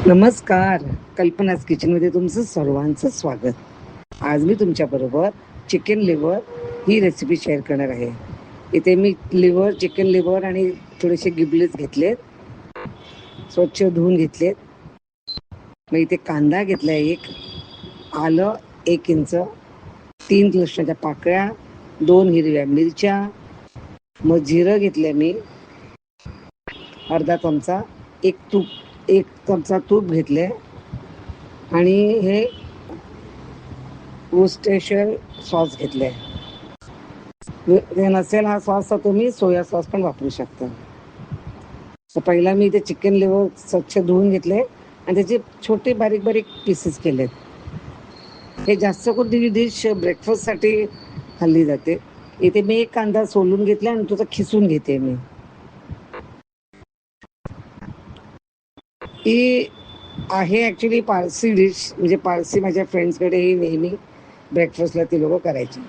नमस्कार. कल्पनाज किचनमध्ये तुमचं सर्वांचं स्वागत. आज मी तुमच्याबरोबर चिकन लिव्हर ही रेसिपी शेअर करणार आहे. इथे मी चिकन लिव्हर आणि थोडेसे गिबलेस घेतलेत, स्वच्छ धुवून घेतलेत. मग इथे कांदा घेतला एक, आलं 1 इंच, 3 लसणाच्या पाकळ्या, 2 हिरव्या मिरच्या, मग जिरं घेतलं मी अर्धा चमचा, एक चमचा तूप घेतले आणि हे वुस्टेशर सॉस घेतले. नसेल हा सॉस तर तुम्ही सोया सॉस पण वापरू शकता. तर पहिला मी इथे चिकन लिव्हर स्वच्छ धुवून घेतले आणि त्याचे छोटे बारीक बारीक पीसेस केलेत. हे जास्त करून ही डिश ब्रेकफास्टसाठी खाल्ली जाते. इथे मी एक कांदा सोलून घेतला आणि तुझा खिसून घेते मी. ही आहे ॲक्च्युली पारसी डिश, म्हणजे पारसी माझ्या फ्रेंड्सकडेही नेहमी ब्रेकफास्टला ती लोकं करायची.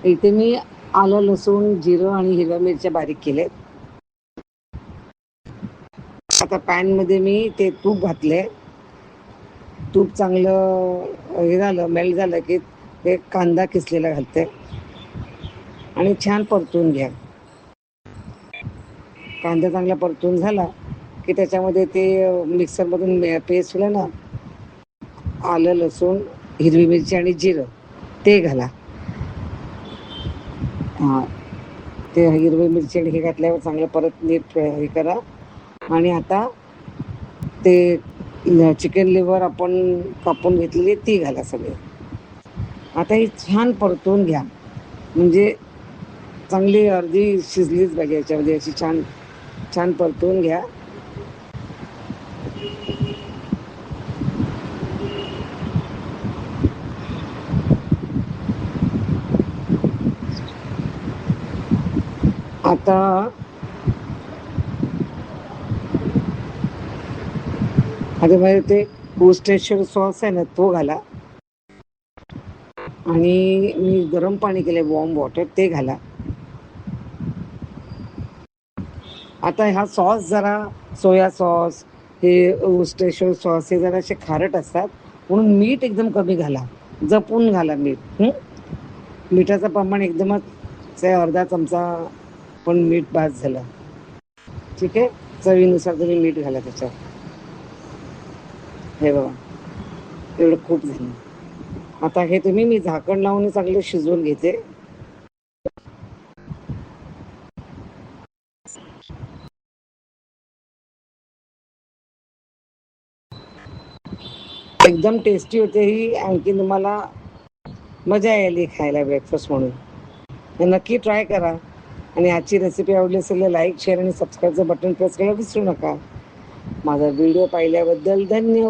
इथे मी आलं लसूण जिरं आणि हिरव्या मिरच्या बारीक केलेत. आता पॅनमध्ये मी ते तूप घातले. तूप चांगलं हे झालं, मेल्ट झालं की ते कांदा किसलेला घालते आणि छान परतून घ्या. कांदा चांगला परतून झाला की त्याच्यामध्ये ते मिक्सरमधून पेस्ट केलं ना, आलं लसूण हिरवी मिरची आणि जिरं ते घाला. हां, ते हिरवी मिरची आणि हे घातल्यावर चांगलं परत नीट हे करा. आणि आता ते चिकन लिव्हर आपण कापून घेतलेली ती घाला सगळे. आता ही छान परतून घ्या, म्हणजे चांगली अर्धी शिजलीच पाहिजे याच्यामध्ये, अशी छान छान परतून घ्या. आता मध्ये ते वुस्टेशर सॉस आहे ना तो घाला आणि मी गरम पाणी केले वॉर्म वॉटर ते घाला. आता हा सॉस जरा सोया सॉस हे वुस्टेशर सॉस हे जरा असे खारट असतात, म्हणून मीठ एकदम कमी घाला, जपून घाला मीठ. मिठाचं प्रमाण एकदमच अर्धा चमचा पण मीठ बास झालं. ठीक आहे, चवीनुसार तुम्ही मीठ घाला त्याच्यात. हे बघा एवढं खूप झालं. आता हे तुम्ही मी झाकण लावून चांगलं शिजवून घेते. एकदम टेस्टी होते ही, आणखी तुम्हाला मजा यायली खायला ब्रेकफास्ट म्हणून. हे नक्की ट्राय करा. आणि आजची रेसिपी आवडली असेल तर लाईक शेअर आणि सबस्क्राईबचं बटन प्रेस करायला विसरू नका. माझा व्हिडिओ पाहिल्याबद्दल धन्यवाद.